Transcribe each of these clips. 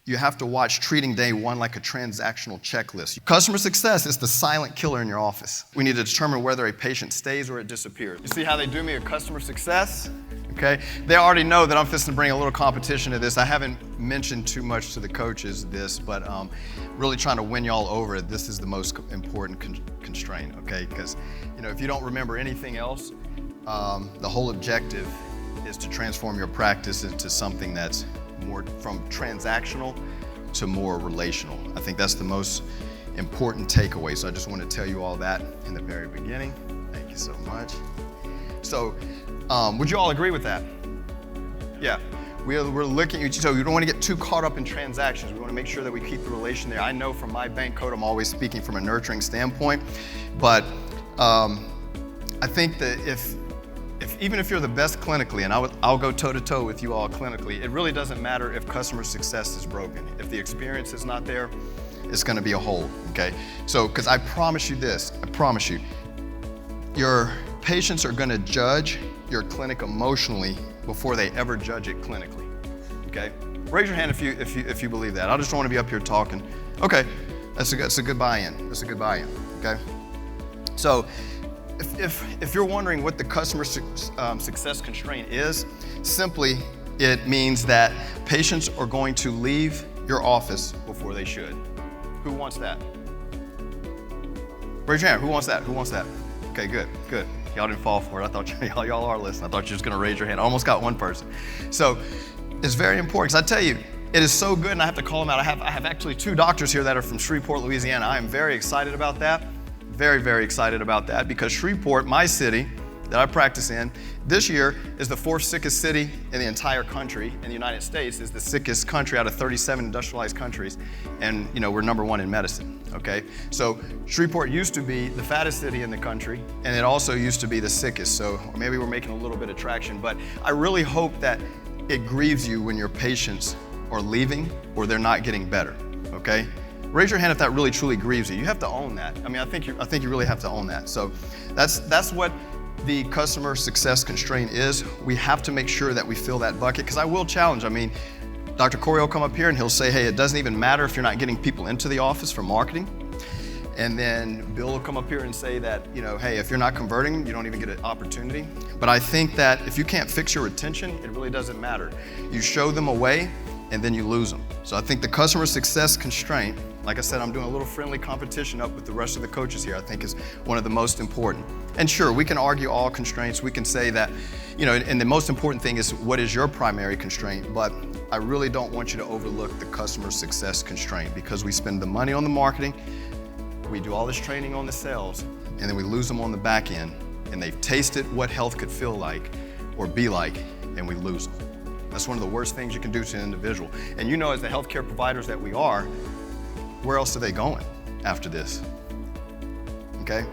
you have to watch treating day one like a transactional checklist. Customer success is the silent killer in your office. We need to determine whether a patient stays or it disappears. You see how they do me at customer success? Okay, they already know that I'm fixing to bring a little competition to this. I haven't mentioned too much to the coaches this, but really trying to win y'all over. This is the most important constraint, okay? Because if you don't remember anything else, the whole objective is to transform your practice into something that's more from transactional to more relational. I think that's the most important takeaway. So I just want to tell you all that in the very beginning. Thank you so much. So would you all agree with that? Yeah. We're looking at, so you don't want to get too caught up in transactions. We want to make sure that we keep the relation there. I know from my bank code, I'm always speaking from a nurturing standpoint, but I think that even if you're the best clinically, and I'll go toe-to-toe with you all clinically, it really doesn't matter if customer success is broken. If the experience is not there, it's going to be a hole, okay? So, because I promise you this, I promise you, your patients are going to judge your clinic emotionally before they ever judge it clinically, okay? Raise your hand if you believe that. I just don't want to be up here talking. Okay, that's a good buy-in. That's a good buy-in, okay? So, if you're wondering what the customer success constraint is, simply it means that patients are going to leave your office before they should. Who wants that? Raise your hand. Who wants that? Who wants that? Okay, good. Y'all didn't fall for it. I thought y'all are listening. I thought you were just going to raise your hand. I almost got one person. So it's very important because I tell you, it is so good, and I have to call them out. I have actually 2 doctors here that are from Shreveport, Louisiana. I am very excited about that. Very, very excited about that because Shreveport, my city that I practice in, this year is the 4th sickest city in the entire country. In the United States is the sickest country out of 37 industrialized countries. And we're number 1 in medicine, okay? So Shreveport used to be the fattest city in the country, and it also used to be the sickest. So maybe we're making a little bit of traction, but I really hope that it grieves you when your patients are leaving or they're not getting better, okay? Raise your hand if that really truly grieves you. You have to own that. I mean, I think you really have to own that. So that's what the customer success constraint is. We have to make sure that we fill that bucket because I will challenge. I mean, Dr. Corey will come up here and he'll say, hey, it doesn't even matter if you're not getting people into the office for marketing. And then Bill will come up here and say that, hey, if you're not converting, you don't even get an opportunity. But I think that if you can't fix your retention, it really doesn't matter. You show them a way and then you lose them. So I think the customer success constraint, like I said, I'm doing a little friendly competition up with the rest of the coaches here, I think is one of the most important. And sure, we can argue all constraints. We can say that, and the most important thing is what is your primary constraint, but I really don't want you to overlook the customer success constraint because we spend the money on the marketing, we do all this training on the sales, and then we lose them on the back end, and they've tasted what health could feel like or be like, and we lose them. That's one of the worst things you can do to an individual. And as the healthcare providers that we are, where else are they going after this? Okay?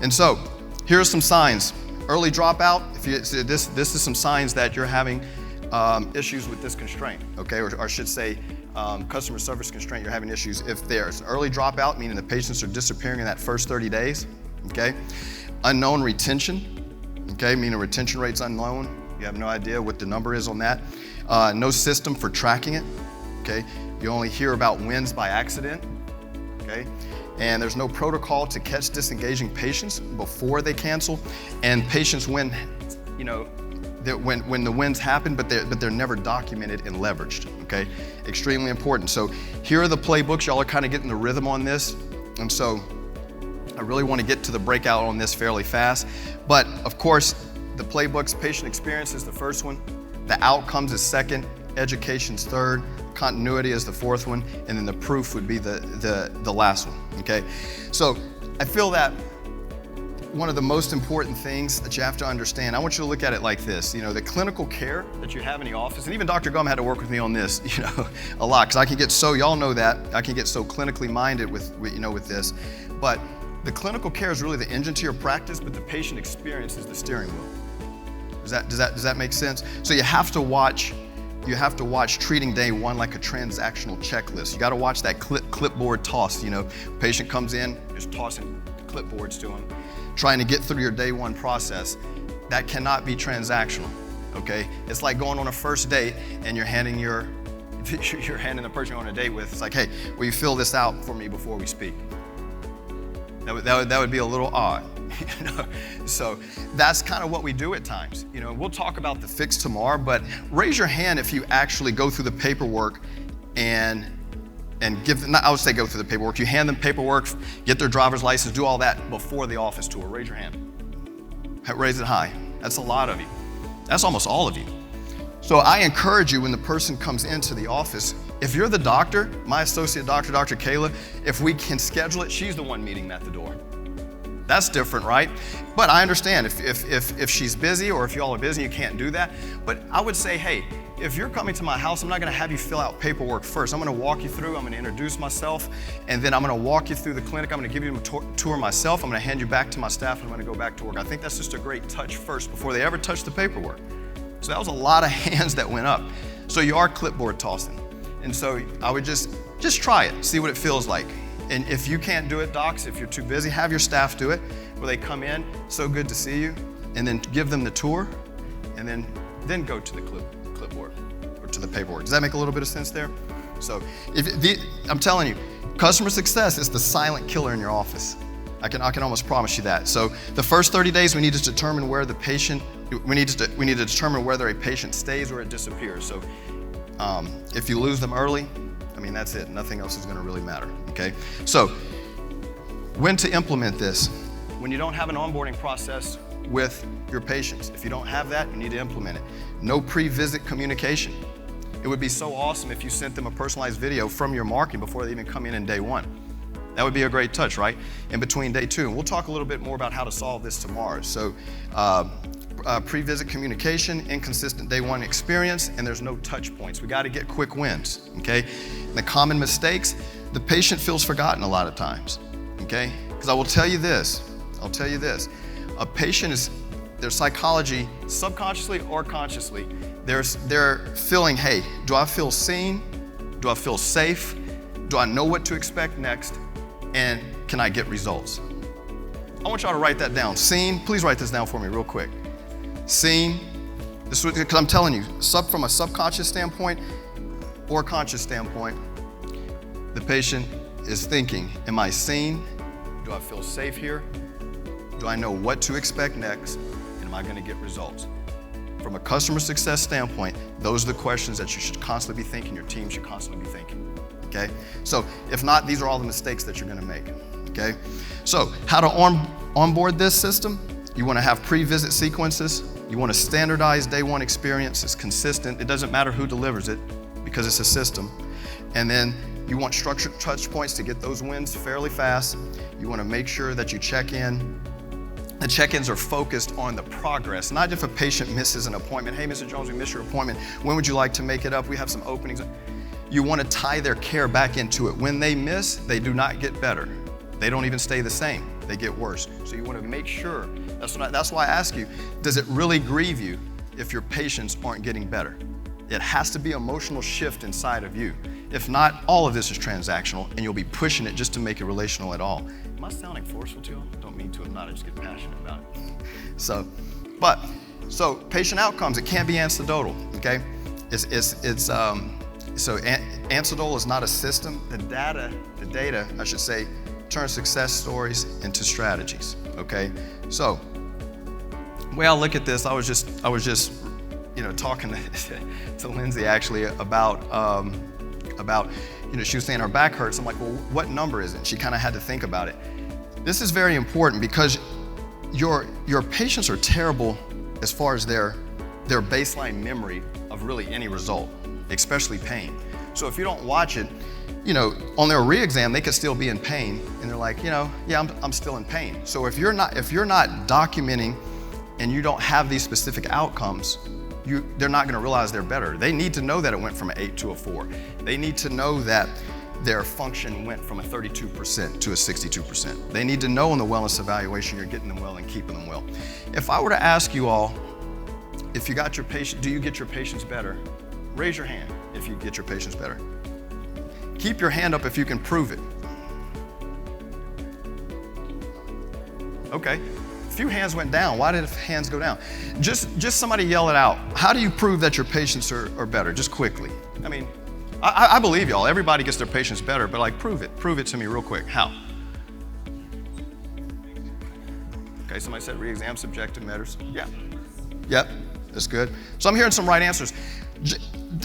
And so, here are some signs. Early dropout, this is some signs that you're having issues with this constraint, okay? Or I should say, customer service constraint, you're having issues. If there's an early dropout, meaning the patients are disappearing in that first 30 days, okay? Unknown retention, okay? Meaning retention rate's unknown. You have no idea what the number is on that. No system for tracking it, okay? You only hear about wins by accident, okay? And there's no protocol to catch disengaging patients before they cancel. And patients when the wins happen, but they're never documented and leveraged, okay? Extremely important. So here are the playbooks. Y'all are kind of getting the rhythm on this. And so I really want to get to the breakout on this fairly fast. But of course, the playbooks, patient experience is the first one. The outcomes is second. Education's third. Continuity is the fourth one. And then the proof would be the last one, okay? So I feel that one of the most important things that you have to understand, I want you to look at it like this. The clinical care that you have in the office, and even Dr. Gum had to work with me on this, a lot, because I can get so, y'all know that, I can get so clinically minded with this. But the clinical care is really the engine to your practice, but the patient experience is the steering wheel. Does that make sense? So you have to watch treating day one like a transactional checklist. You got to watch that clipboard toss. Patient comes in, just tossing clipboards to them, trying to get through your day one process. That cannot be transactional. Okay, it's like going on a first date and you're handing your you're handing the person you're on a date with, it's like, hey, will you fill this out for me before we speak? That would be a little odd. You know? So that's kind of what we do at times. You know, we'll talk about the fix tomorrow, but raise your hand if you actually go through the paperwork and give them, I would say go through the paperwork. You hand them paperwork, get their driver's license, do all that before the office tour. Raise your hand. Raise it high. That's a lot of you. That's almost all of you. So I encourage you when the person comes into the office, if you're the doctor, my associate doctor, Dr. Kayla, if we can schedule it, she's the one meeting at the door. That's different, right? But I understand if she's busy or if y'all are busy, you can't do that. But I would say, hey, if you're coming to my house, I'm not gonna have you fill out paperwork first. I'm gonna walk you through, I'm gonna introduce myself, and then I'm gonna walk you through the clinic. I'm gonna give you a tour myself. I'm gonna hand you back to my staff, and I'm gonna go back to work. I think that's just a great touch first before they ever touch the paperwork. So that was a lot of hands that went up. So you are clipboard tossing. And so I would just try it, see what it feels like. And if you can't do it, docs, if you're too busy, have your staff do it, where they come in, so good to see you, and then give them the tour, and then go to the clipboard or to the paperwork. Does that make a little bit of sense there? So I'm telling you, customer success is the silent killer in your office. I can almost promise you that. So the first 30 days, we need to determine where the patient, we need to determine whether a patient stays or it disappears. So if you lose them early, I mean, that's it. Nothing else is going to really matter, okay? So when to implement this? When you don't have an onboarding process with your patients. If you don't have that, you need to implement it. No pre-visit communication. It would be so awesome if you sent them a personalized video from your marketing before they even come in day one. That would be a great touch, right? In between day two. And we'll talk a little bit more about how to solve this tomorrow. So pre-visit communication, inconsistent day one experience, and there's no touch points. We got to get quick wins, okay? And the common mistakes, the patient feels forgotten a lot of times, okay? Because I will tell you this, a patient is, their psychology, subconsciously or consciously, they're feeling, hey, do I feel seen? Do I feel safe? Do I know what to expect next? And can I get results? I want y'all to write that down. Seen, please write this down for me real quick. Seen, this is because I'm telling you, from a subconscious standpoint or conscious standpoint, the patient is thinking, am I seen? Do I feel safe here? Do I know what to expect next? And am I going to get results? From a customer success standpoint, those are the questions that you should constantly be thinking, your team should constantly be thinking, okay? So if not, these are all the mistakes that you're going to make, okay? So how to onboard this system? You want to have pre-visit sequences. You want to standardize day one experience. It's consistent. It doesn't matter who delivers it because it's a system. And then you want structured touch points to get those wins fairly fast. You want to make sure that you check in. The check-ins are focused on the progress, not if a patient misses an appointment. Hey, Mr. Jones, we missed your appointment. When would you like to make it up? We have some openings. You want to tie their care back into it. When they miss, they do not get better. They don't even stay the same. They get worse. So you want to make sure, that's why I ask you, does it really grieve you if your patients aren't getting better? It has to be an emotional shift inside of you. If not, all of this is transactional and you'll be pushing it just to make it relational at all. Am I sounding forceful to you? I don't mean to, I'm not, I just get passionate about it. So patient outcomes, it can't be anecdotal, okay? So anecdotal is not a system. The data, I should say, turn success stories into strategies, okay? So, well, look at this. I was just talking to Lindsay actually about, she was saying her back hurts. I'm like, well, what number is it? She kind of had to think about it. This is very important because your patients are terrible as far as their baseline memory of really any result, especially pain. So if you don't watch it, on their re-exam, they could still be in pain, and they're like, yeah, I'm still in pain. So if you're not documenting and you don't have these specific outcomes, they're not going to realize they're better. They need to know that it went from an 8 to a 4. They need to know that their function went from a 32% to a 62%. They need to know in the wellness evaluation you're getting them well and keeping them well. If I were to ask you all, if you got your patient, do you get your patients better? Raise your hand if you get your patients better. Keep your hand up if you can prove it. Okay, a few hands went down. Why did hands go down? Just somebody yell it out. How do you prove that your patients are better? Just quickly. I mean, I believe y'all, everybody gets their patients better, but like prove it to me real quick. How? Okay, somebody said re-exam subjective matters. Yeah. Yep, that's good. So I'm hearing some right answers.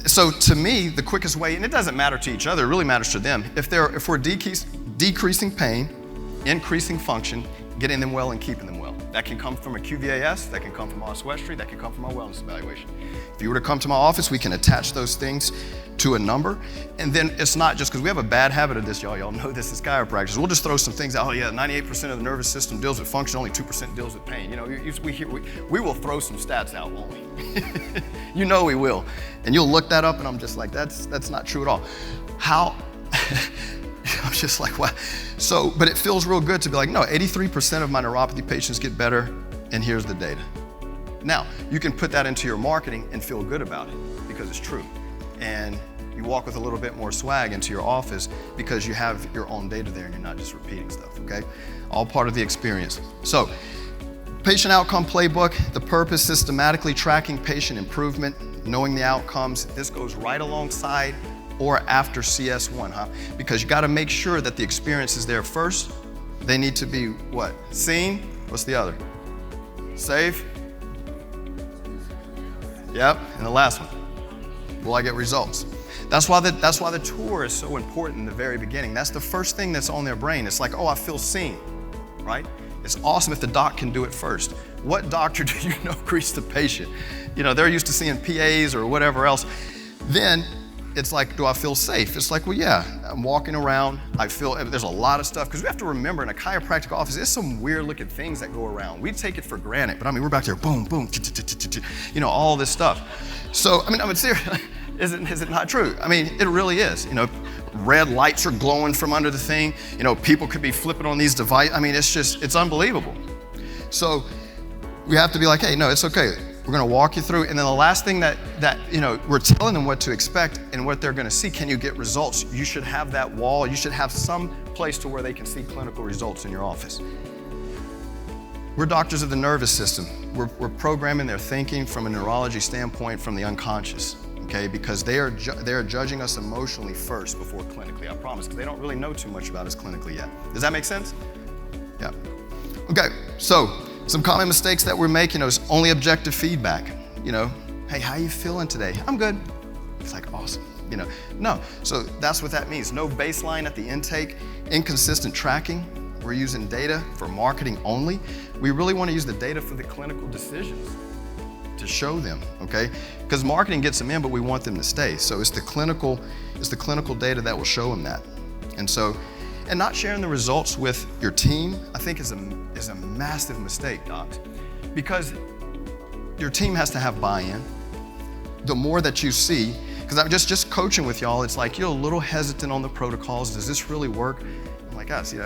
So to me, the quickest way, and it doesn't matter to each other, it really matters to them. If we're decreasing pain, increasing function, getting them well and keeping them well. That can come from a QVAS, that can come from oswestry, that can come from our wellness evaluation. If you were to come to my office, we can attach those things to a number. And then it's not just because we have a bad habit of this, y'all know this as chiropractors. We'll just throw some things out. Oh yeah, 98% of the nervous system deals with function, only 2% deals with pain. You know, we will throw some stats out, won't we? You know we will. And you'll look that up and I'm just like, that's not true at all. How? I'm just like, wow. So, but it feels real good to be like, no, 83% of my neuropathy patients get better, and here's the data. Now, you can put that into your marketing and feel good about it because it's true. And you walk with a little bit more swag into your office because you have your own data there and you're not just repeating stuff, okay? All part of the experience. So, patient outcome playbook, the purpose, systematically tracking patient improvement, knowing the outcomes. This goes right alongside or after CS1, huh? Because you gotta make sure that the experience is there first. They need to be what? Seen? What's the other? Safe? Yep, and the last one. Will I get results? That's why the tour is so important in the very beginning. That's the first thing that's on their brain. It's like, oh, I feel seen, right? It's awesome if the doc can do it first. What doctor do you know greets the patient? You know, they're used to seeing PAs or whatever else. Then it's like, do I feel safe? It's like, well, yeah, I'm walking around. I feel there's a lot of stuff, because we have to remember in a chiropractic office, there's some weird looking things that go around. We take it for granted, but I mean, we're back there, boom, boom, you know, all this stuff. So, I mean, seriously, is it not true? I mean, it really is. You know, red lights are glowing from under the thing. You know, people could be flipping on these devices. I mean, it's unbelievable. So we have to be like, hey, no, it's okay. We're gonna walk you through, and then the last thing that you know, we're telling them what to expect and what they're gonna see. Can you get results? You should have that wall. You should have some place to where they can see clinical results in your office. We're doctors of the nervous system. We're programming their thinking from a neurology standpoint from the unconscious, okay? Because they are judging us emotionally first before clinically, I promise, because they don't really know too much about us clinically yet. Does that make sense? Yeah. Okay, so some common mistakes that we're making is only objective feedback. You know, hey, how you feeling today? I'm good. It's like, awesome. You know, no. So that's what that means. No baseline at the intake, inconsistent tracking. We're using data for marketing only. We really want to use the data for the clinical decisions to show them, okay? Because marketing gets them in, but we want them to stay. So it's the clinical data that will show them that. And so, and not sharing the results with your team, I think is a massive mistake, docs. Because your team has to have buy-in. The more that you see, because I'm just coaching with y'all, it's like you're a little hesitant on the protocols. Does this really work? I'm like, guys, you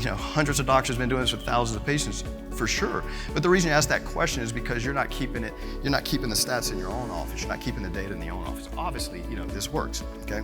know, hundreds of doctors have been doing this with thousands of patients, for sure. But the reason you ask that question is because you're not keeping the stats in your own office. You're not keeping the data in your own office. Obviously, you know, this works, okay?